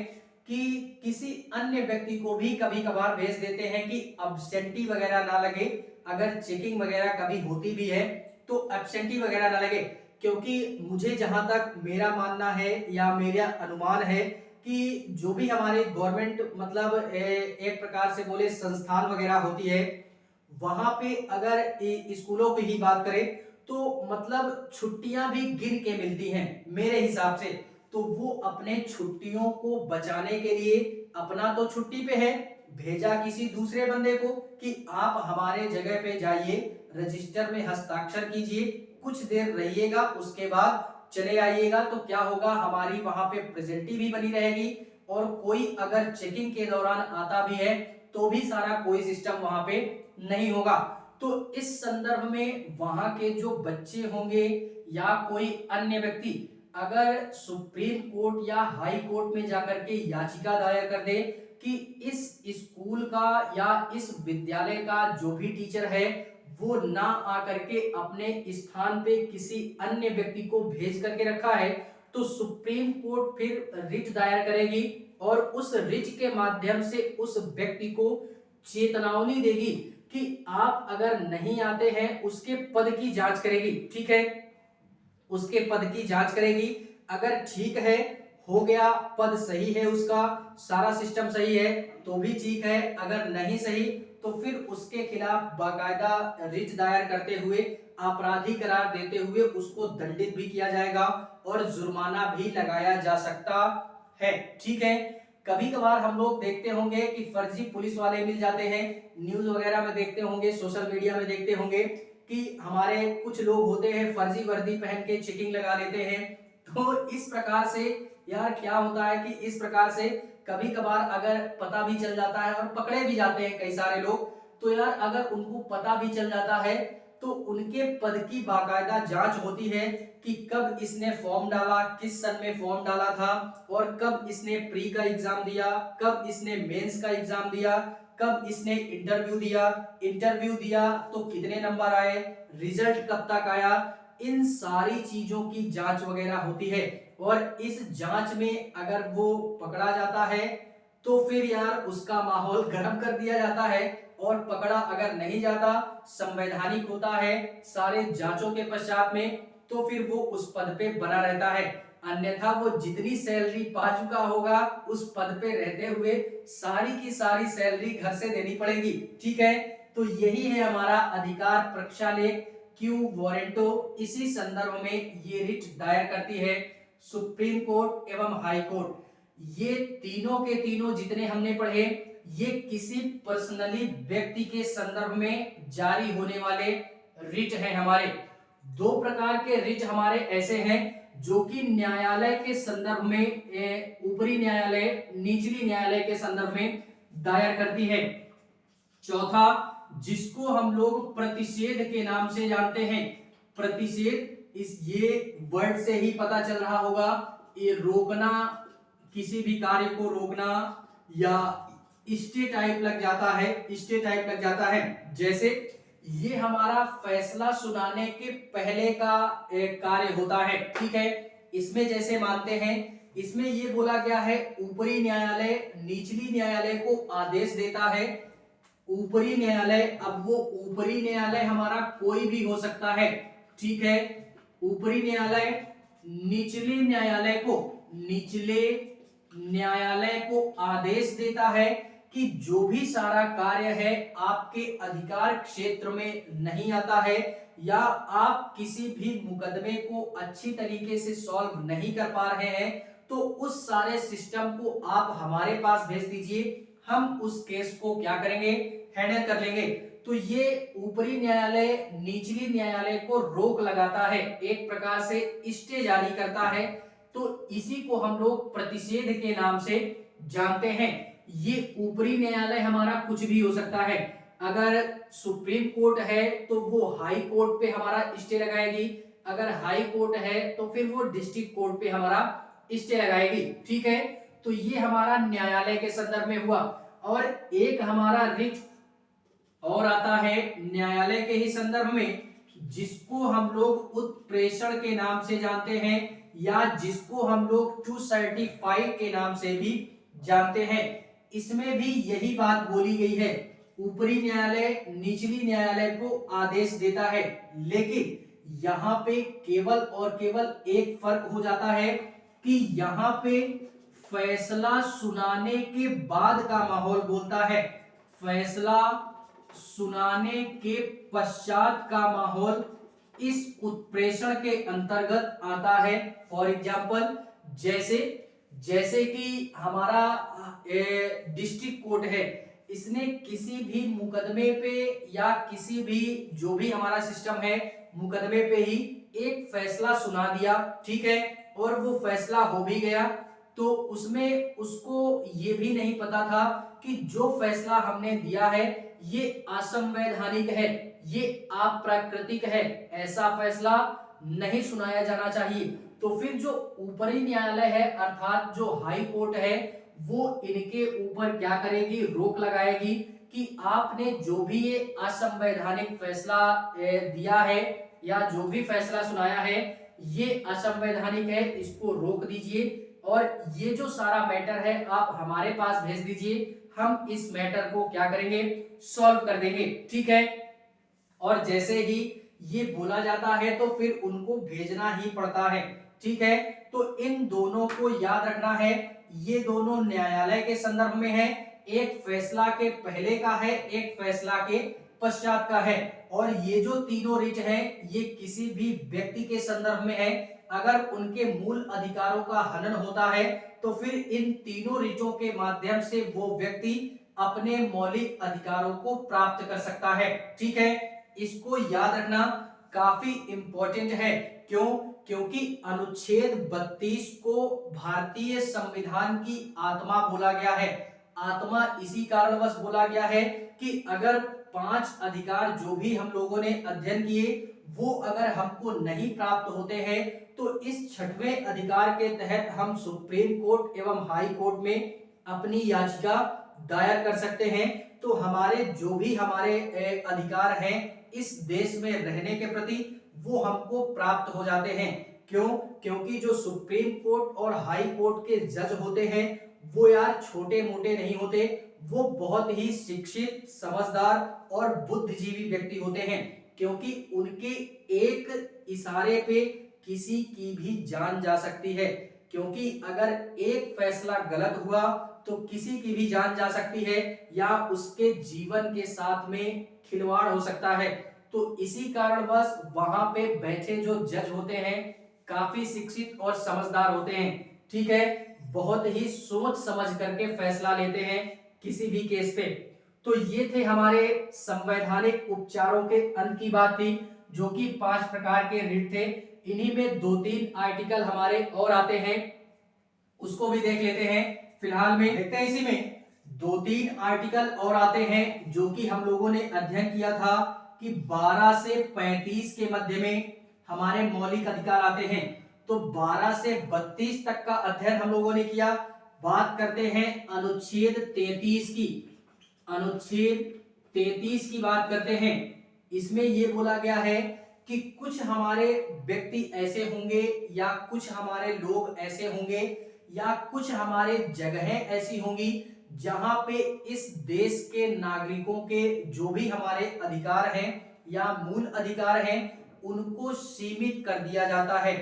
कि किसी अन्य व्यक्ति को भी कभी कभार भेज देते हैं कि अब्सेंटी वगैरह ना लगे, अगर चेकिंग वगैरह कभी होती भी है तो अब्सेंटी वगैरह ना लगे, क्योंकि मुझे जहां तक मेरा मानना है या मेरा अनुमान है कि जो भी हमारे गवर्नमेंट मतलब एक प्रकार से बोले संस्थान वगैरह होती है, वहां पे अगर स्कूलों की ही बात करें तो मतलब छुट्टियां भी गिन के मिलती हैं मेरे हिसाब से। तो वो अपने छुट्टियों को बचाने के लिए अपना तो छुट्टी पे है, भेजा किसी दूसरे बंदे को कि आप हमारे जगह पे जाइए, रजिस्टर में हस्ताक्षर कीजिए, कुछ देर रहिएगा, उसके बाद चले आइएगा। तो क्या होगा, हमारी वहां पे प्रेजेंटी भी बनी रहेगी और कोई अगर चेकिंग के दौरान आता भी है तो भी सारा कोई सिस्टम वहां पे नहीं होगा। तो इस संदर्भ में वहां के जो बच्चे होंगे या कोई अन्य व्यक्ति अगर सुप्रीम कोर्ट या हाई कोर्ट में जाकर के याचिका दायर कर दे कि इस स्कूल का या इस विद्यालय का जो भी टीचर है वो ना आकर के अपने स्थान पे किसी अन्य व्यक्ति को भेज करके रखा है, तो सुप्रीम कोर्ट फिर रिट दायर करेगी और उस रिट के माध्यम से उस व्यक्ति को चेतावनी देगी कि आप अगर नहीं आते हैं, उसके पद की जांच करेगी, ठीक है, उसके पद की जांच करेगी, अगर ठीक है, हो गया, पद सही है, उसका सारा सिस्टम सही है तो भी ठीक है, अगर नहीं सही तो फिर उसके खिलाफ बाकायदा रिट दायर करते हुए आपराधिक करार देते हुए उसको दंडित भी किया जाएगा और जुर्माना भी लगाया जा सकता है, ठीक है। कभी कभार हम लोग देखते होंगे कि फर्जी पुलिस वाले मिल जाते हैं, न्यूज वगैरह में देखते होंगे, सोशल मीडिया में देखते होंगे कि हमारे कुछ लोग होते हैं फर्जी वर्दी पहन के चेकिंग लगा लेते हैं। तो इस प्रकार से यार क्या होता है कि इस प्रकार से कभी कभार अगर पता भी चल जाता है और पकड़े भी जाते हैं कई सारे लोग, तो यार अगर उनको पता भी चल जाता है तो उनके पद की बाकायदा जांच होती है कि कब इसने फॉर्म डाला, किस सन में फॉर्म डाला था, और कब इसने प्री का एग्जाम दिया, कब इसने मेंस का एग्जाम दिया, कब इसने इंटरव्यू दिया तो कितने नंबर आए, रिजल्ट कब तक आया। इन सारी चीजों की जांच वगैरह होती है। और इस जांच में अगर वो पकड़ा जाता है तो फिर यार उसका माहौल गर्म कर दिया जाता है, और पकड़ा अगर नहीं जाता, संवैधानिक होता है सारे जांचों के पश्चात में, तो फिर वो उस पद पे बना रहता है। अन्यथा वो जितनी सैलरी पा चुका होगा उस पद पे रहते हुए सारी की सारी सैलरी घर से देनी पड़ेगी। ठीक है, तो यही है हमारा अधिकार प्रक्षालेख क्यू वारंटो। इसी संदर्भ में ये रिट दायर करती है सुप्रीम कोर्ट एवं हाई कोर्ट। ये तीनों के तीनों जितने हमने पढ़े, ये किसी पर्सनली व्यक्ति के संदर्भ में जारी होने वाले रिट हैं हमारे। दो प्रकार के रिट हमारे ऐसे हैं जो कि न्यायालय के संदर्भ में ऊपरी न्यायालय, निचली न्यायालय के संदर्भ में दायर करती है। चौथा, जिसको हम लोग प्रतिषेध के नाम से जानते हैं। प्रतिषेध, इस ये वर्ड से ही पता चल रहा होगा, ये रोकना, किसी भी कार्य को रोकना, या स्टे टाइप लग जाता है, स्टे टाइप लग जाता है। जैसे ये हमारा फैसला सुनाने के पहले का एक कार्य होता है। ठीक है, इसमें जैसे मानते हैं, इसमें ये बोला गया है ऊपरी न्यायालय निचली न्यायालय को आदेश देता है। ऊपरी न्यायालय, अब वो ऊपरी न्यायालय हमारा कोई भी हो सकता है। ठीक है, ऊपरी न्यायालय निचले न्यायालय को आदेश देता है कि जो भी सारा कार्य है आपके अधिकार क्षेत्र में नहीं आता है, या आप किसी भी मुकदमे को अच्छी तरीके से सॉल्व नहीं कर पा रहे हैं, तो उस सारे सिस्टम को आप हमारे पास भेज दीजिए, हम उस केस को क्या करेंगे, हैंडल कर लेंगे। तो ये ऊपरी न्यायालय निचली न्यायालय को रोक लगाता है, एक प्रकार से स्टे जारी करता है। तो इसी को हम लोग प्रतिषेध के नाम से जानते हैं। ये ऊपरी न्यायालय हमारा कुछ भी हो सकता है। अगर सुप्रीम कोर्ट है तो वो हाई कोर्ट पे हमारा स्टे लगाएगी, अगर हाई कोर्ट है तो फिर वो डिस्ट्रिक्ट कोर्ट पे हमारा स्टे लगाएगी। ठीक है, तो ये हमारा न्यायालय के संदर्भ में हुआ। और एक हमारा रिट और आता है न्यायालय के ही संदर्भ में, जिसको हम लोग उत्प्रेषण के नाम से जानते हैं, या जिसको हम लोग टू सर्टिफाइड के नाम से भी जानते हैं। इसमें भी यही बात बोली गई है, ऊपरी न्यायालय निचली न्यायालय को आदेश देता है, लेकिन यहाँ पे केवल और केवल एक फर्क हो जाता है कि यहाँ पे फैसला सुनाने के बाद का माहौल बोलता है, फैसला सुनाने के पश्चात का माहौल इस उत्प्रेषण के अंतर्गत आता है। फॉर एग्जाम्पल, जैसे कि हमारा डिस्ट्रिक्ट कोर्ट है, इसने किसी भी मुकदमे पे या किसी भी जो भी हमारा सिस्टम है मुकदमे पे ही एक फैसला सुना दिया। ठीक है, और वो फैसला हो भी गया, तो उसमें उसको ये भी नहीं पता था कि जो फैसला हमने दिया है ये असंवैधानिक है, ये अप्राकृतिक है, ऐसा फैसला नहीं सुनाया जाना चाहिए। तो फिर जो ऊपरी न्यायालय है अर्थात जो हाई कोर्ट है, वो इनके ऊपर क्या करेगी, रोक लगाएगी कि आपने जो भी ये असंवैधानिक फैसला दिया है या जो भी फैसला सुनाया है ये असंवैधानिक है, इसको रोक दीजिए, और ये जो सारा मैटर है आप हमारे पास भेज दीजिए, हम इस मैटर को क्या करेंगे, सॉल्व कर देंगे। ठीक है, और जैसे ही ये बोला जाता है तो फिर उनको भेजना ही पड़ता है। ठीक है, तो इन दोनों को याद रखना है, ये दोनों न्यायालय के संदर्भ में है, एक फैसला के पहले का है, एक फैसला के पश्चात का है। और ये जो तीनों रिट हैं ये किसी भी व्यक्ति के संदर्भ में है, अगर उनके मूल अधिकारों का हनन होता है तो फिर इन तीनों रिटों के माध्यम से वो व्यक्ति अपने मौलिक अधिकारों को प्राप्त कर सकता है। ठीक है, इसको याद रखना काफी इंपॉर्टेंट है। क्यों? क्योंकि अनुच्छेद 32 को भारतीय संविधान की आत्मा बोला गया है। आत्मा इसी कारणवश बोला गया है कि अगर 5 अधिकार जो भी हम लोगों ने अध्ययन किए वो अगर हमको नहीं प्राप्त होते हैं तो इस 6वें अधिकार के तहत हम सुप्रीम कोर्ट एवं हाई कोर्ट में अपनी याचिका दायर कर सकते हैं। तो हमारे जो भी हमारे अधिकार हैं इस देश में रहने के प्रति वो हमको प्राप्त हो जाते हैं। क्यों? क्योंकि जो सुप्रीम कोर्ट और हाई कोर्ट के जज होते हैं वो यार छोटे मोटे नहीं होते, वो बहुत ही शिक्षित, समझदार और बुद्धिजीवी व्यक्ति होते हैं। क्योंकि उनके एक इशारे पे किसी की भी जान जा सकती है। क्योंकि अगर एक फैसला गलत हुआ तो किसी की भी जान जा सकती है या उसके जीवन के साथ में खिलवाड़ हो सकता है। तो इसी कारणवश वहां पे बैठे जो जज होते हैं काफी शिक्षित और समझदार होते हैं। ठीक है, बहुत ही सोच समझ करके फैसला लेते हैं किसी भी केस पे। तो ये थे हमारे संवैधानिक उपचारों के अंत की बात थी, जो कि 5 प्रकार के रिट थे। इन्हीं में 2-3 आर्टिकल हमारे और आते हैं, उसको भी देख लेते हैं। फिलहाल में देखते हैं, इसी में 2-3 आर्टिकल और आते हैं जो कि हम लोगों ने अध्ययन किया था कि 12 से 35 के मध्य में हमारे मौलिक अधिकार आते हैं। तो 12 से 32 तक का अध्ययन हम लोगों ने किया। बात करते हैं अनुच्छेद 33 की। अनुच्छेद 33 की बात करते हैं। इसमें यह बोला गया है कि कुछ हमारे व्यक्ति ऐसे होंगे या कुछ हमारे लोग ऐसे होंगे या कुछ हमारे जगहें ऐसी होंगी जहां पे इस देश के नागरिकों के जो भी हमारे अधिकार हैं या मूल अधिकार हैं उनको सीमित कर दिया जाता है।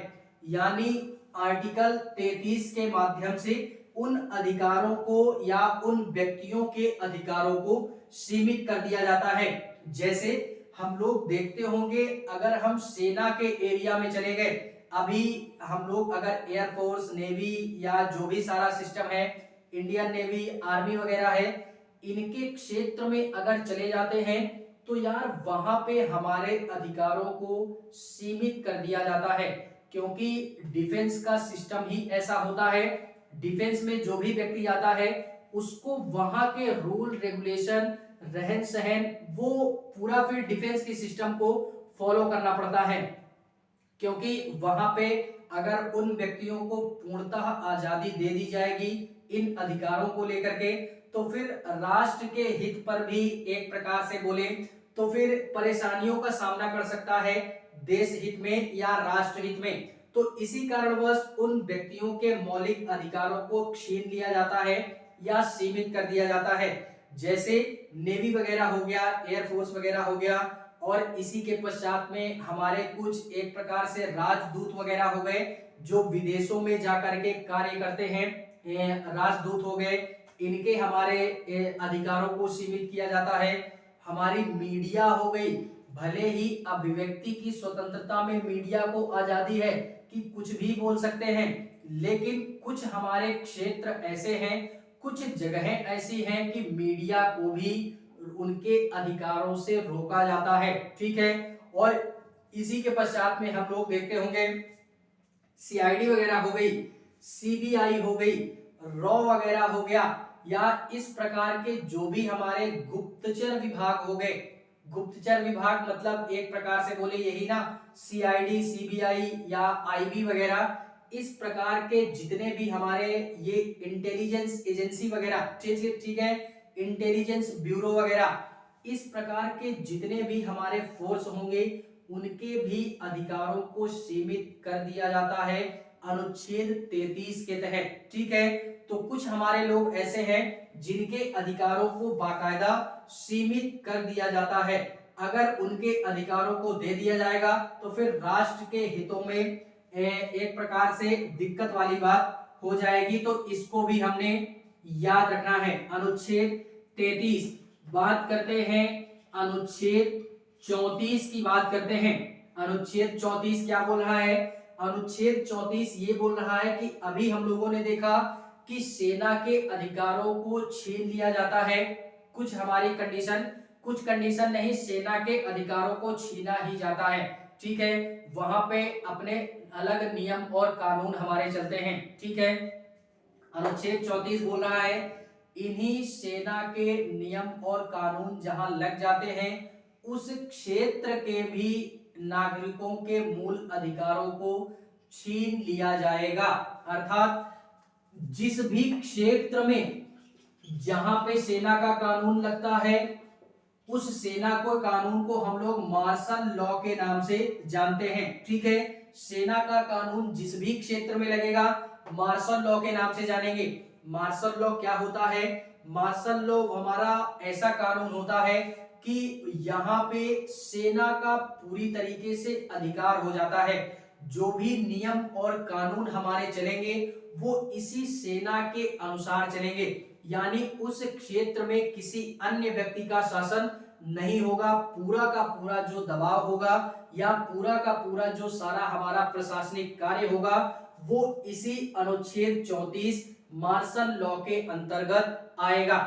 यानी आर्टिकल 33 के माध्यम से उन अधिकारों को या उन व्यक्तियों के अधिकारों को सीमित कर दिया जाता है। जैसे हम लोग देखते होंगे, अगर हम सेना के एरिया में चले गए, अभी हम लोग अगर एयरफोर्स, नेवी या जो भी सारा सिस्टम है, इंडियन नेवी, आर्मी वगैरह है, इनके क्षेत्र में अगर चले जाते हैं तो यार वहां पे हमारे अधिकारों को सीमित कर दिया जाता है। क्योंकि डिफेंस का सिस्टम ही ऐसा होता है, डिफेंस में जो भी व्यक्ति जाता है उसको वहां के रूल रेगुलेशन, रहन सहन, वो पूरा फिर डिफेंस के सिस्टम को फॉलो करना पड़ता है। क्योंकि वहां पे अगर उन व्यक्तियों को पूर्णतः आजादी दे दी जाएगी इन अधिकारों को लेकर के, तो फिर राष्ट्र के हित पर भी एक प्रकार से बोले तो फिर परेशानियों का सामना कर सकता है देश हित में या राष्ट्र हित में। तो इसी कारणवश उन व्यक्तियों के मौलिक अधिकारों को छीन लिया जाता है या सीमित कर दिया जाता है। जैसे नेवी वगैरह हो गया, एयरफोर्स वगैरह हो गया, और इसी के पश्चात में हमारे कुछ एक प्रकार से राजदूत वगैरह हो गए जो विदेशों में जाकर के कार्य करते हैं, राजदूत हो गए, इनके हमारे अधिकारों को सीमित किया जाता है। हमारी मीडिया हो गई, भले ही अभिव्यक्ति की स्वतंत्रता में मीडिया को आजादी है कि कुछ भी बोल सकते हैं, लेकिन कुछ हमारे क्षेत्र ऐसे हैं, कुछ जगहें ऐसी हैं कि मीडिया को भी उनके अधिकारों से रोका जाता है। ठीक है, और इसी के पश्चात में हम लोग देखते होंगे सीआईडी वगैरह हो गई, सीबीआई हो गई, रॉ वगैरह हो गया, या इस प्रकार के जो भी हमारे गुप्तचर विभाग हो गए। गुप्तचर विभाग मतलब एक प्रकार से बोले यही ना, सीआईडी, सीबीआई या आईबी वगैरह, इस प्रकार के जितने भी हमारे ये इंटेलिजेंस एजेंसी वगैरह, ठीक है, इंटेलिजेंस ब्यूरो वगैरह, इस प्रकार के जितने भी हमारे फोर्स होंगे उनके भी अधिकारों को सीमित कर दिया जाता है अनुच्छेद 33 के तहत। ठीक है, तो कुछ हमारे लोग ऐसे हैं जिनके अधिकारों को बाकायदा सीमित कर दिया जाता है। अगर उनके अधिकारों को दे दिया जाएगा तो फिर राष्ट्र के हितों में एक प्रकार से दिक्कत वाली बात हो जाएगी। तो इसको भी हमने याद रखना है। अनुच्छेद 33 बात करते हैं, अनुच्छेद 34 की बात करते हैं। अनुच्छेद 34 क्या बोल रहा है? अनुच्छेद 34 ये बोल रहा है कि अभी हम लोगों ने देखा कि सेना के अधिकारों को छीन लिया जाता है। कुछ हमारी कंडीशन, कुछ कंडीशन नहीं, सेना के अधिकारों को छीना ही जाता है। ठीक है, वहां पे अपने अलग नियम और कानून हमारे चलते हैं। ठीक है, अनुच्छेद 34 बोल रहा है इन्हीं सेना के नियम और कानून जहां लग जाते हैं, उस क्षेत्र के भी नागरिकों के मूल अधिकारों को छीन लिया जाएगा। अर्थात जिस भी क्षेत्र में जहां पे सेना का कानून लगता है, उस सेना को कानून को हम लोग मार्शल लॉ के नाम से जानते हैं। ठीक है, सेना का कानून जिस भी क्षेत्र में लगेगा मार्शल लॉ के नाम से जानेंगे। मार्शल लॉ क्या होता है? मार्शल लॉ हमारा ऐसा कानून होता है कि यहाँ पे सेना का पूरी तरीके से अधिकार हो जाता है। जो भी नियम और कानून हमारे चलेंगे वो इसी सेना के अनुसार चलेंगे, यानी उस क्षेत्र में किसी अन्य व्यक्ति का शासन नहीं होगा। पूरा का पूरा जो दबाव होगा या पूरा का पूरा जो सारा हमारा प्रशासनिक कार्य होगा वो इसी अनुच्छेद 34 मार्शल लॉ के अंतर्गत आएगा।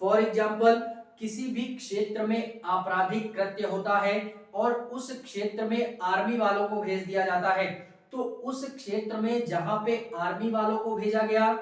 फॉर एग्जाम्पल, किसी भी क्षेत्र में आपराधिक कृत्य होता है और उस क्षेत्र में आर्मी वालों को भेज दिया जाता है, तो उस क्षेत्र में जहां पे आर्मी वालों को भेजा गया,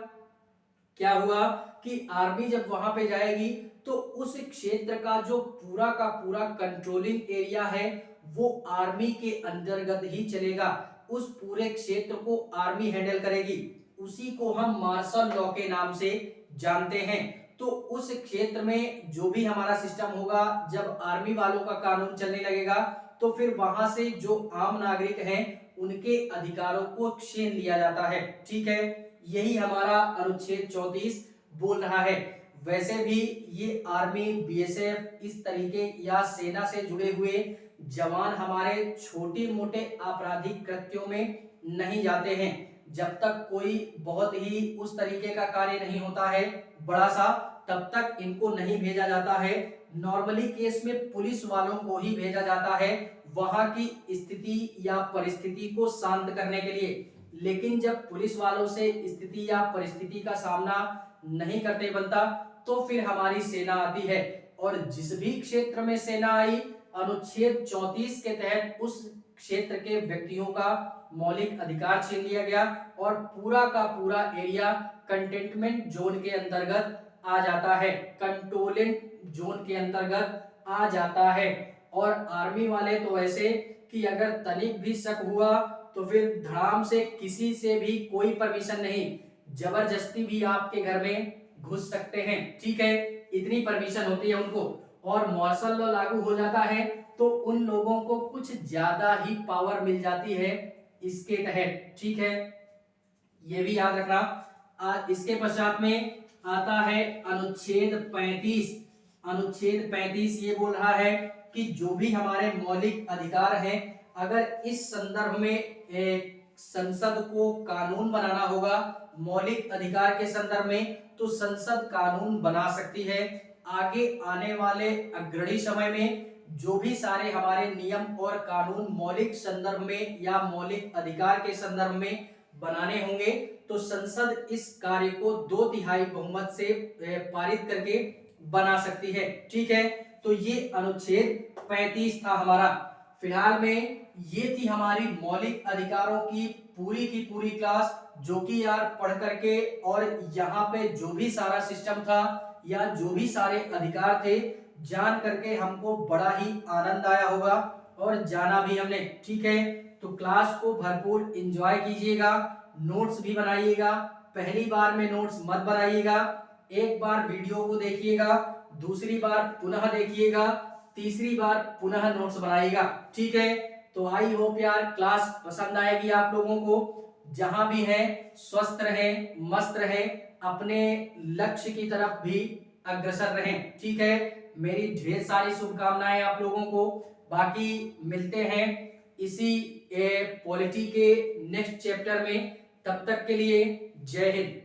क्या हुआ कि आर्मी जब वहां पे जाएगी तो उस क्षेत्र का जो पूरा का पूरा कंट्रोलिंग एरिया है वो आर्मी के अंतर्गत ही चलेगा। उस पूरे क्षेत्र को आर्मी हैंडल करेगी, उसी को हम मार्शल लॉ के नाम से जानते हैं। तो उस क्षेत्र में जो भी हमारा सिस्टम होगा, जब आर्मी वालों का कानून चलने लगेगा तो फिर वहां से जो आम नागरिक हैं उनके अधिकारों को छीन लिया जाता है। ठीक है, यही हमारा अनुच्छेद 34 बोल रहा है। वैसे भी ये आर्मी, बीएसएफ इस तरीके या सेना से जुड़े हुए जवान हमारे छोटे मोटे आपराधिक कृत्यों में नहीं जाते हैं। जब तक कोई बहुत ही उस तरीके का कार्य नहीं होता है बड़ा सा, तब तक इनको नहीं भेजा जाता है। नॉर्मली केस में पुलिस वालों को ही भेजा जाता है वहां की स्थिति या परिस्थिति को शांत करने के लिए। लेकिन जब पुलिस वालों से स्थिति या परिस्थिति का सामना नहीं करते बनता तो फिर हमारी सेना आती है, और जिस भी क्षेत्र में सेना आई अनुच्छेद 34 के तहत उस क्षेत्र के व्यक्तियों का मौलिक अधिकार छीन लिया गया और पूरा का पूरा एरिया कंटेनमेंट जोन के अंतर्गत आ जाता है, कंट्रोलिंग जोन के अंतर्गत आ जाता है। और आर्मी वाले तो ऐसे कि अगर तनिक भी शक हुआ तो फिर धड़ाम से किसी से भी कोई परमिशन नहीं, जबरदस्ती भी आपके घर में घुस सकते हैं। ठीक है, इतनी परमिशन होती है उनको। और मार्शल लॉ लागू हो जाता है तो उन लोगों को कुछ ज्यादा ही पावर मिल जाती है इसके तहत। ठीक है, ये भी याद रखना। इसके पश्चात में आता है अनुच्छेद 35। अनुच्छेद 35 ये बोल रहा है कि जो भी हमारे मौलिक अधिकार हैं, अगर इस संदर्भ में संसद को कानून बनाना होगा मौलिक अधिकार के संदर्भ में, तो संसद कानून बना सकती है। आगे आने वाले अग्रणी समय में जो भी सारे हमारे नियम और कानून मौलिक संदर्भ में या मौलिक अधिकार के संदर्भ में बनाने होंगे तो संसद इस कार्य को 2/3 बहुमत से पारित करके बना सकती है। ठीक है, तो ये अनुच्छेद 35 था हमारा। फिलहाल में ये थी हमारी मौलिक अधिकारों की पूरी क्लास, जो कि यार पढ़ करके और यहाँ पे जो भी सारा सिस्टम था या जो भी सारे अधिकार थे जान करके हमको बड़ा ही आनंद आया होगा और जाना भी हमने। ठीक है, तो क्लास को भरपूर एंजॉय कीजिएगा, नोट्स भी बनाइएगा। पहली बार में नोट्स मत बनाइएगा, एक बार वीडियो को देखिएगा, दूसरी बार पुनः देखिएगा, तीसरी बार पुनः नोट्स बनाइएगा। ठीक है, तो आई होप यार क्लास पसंद आएगी आप लोगों को। जहां भी हैं स्वस्थ रहें, मस्त रहें, अपने लक्ष्य की तरफ भी अग्रसर रहें। ठीक है, मेरी ढेर सारी शुभकामनाएं आप लोगों को। बाकी मिलते हैं इसी पॉलिटी के नेक्स्ट चैप्टर में, तब तक के लिए जय हिंद।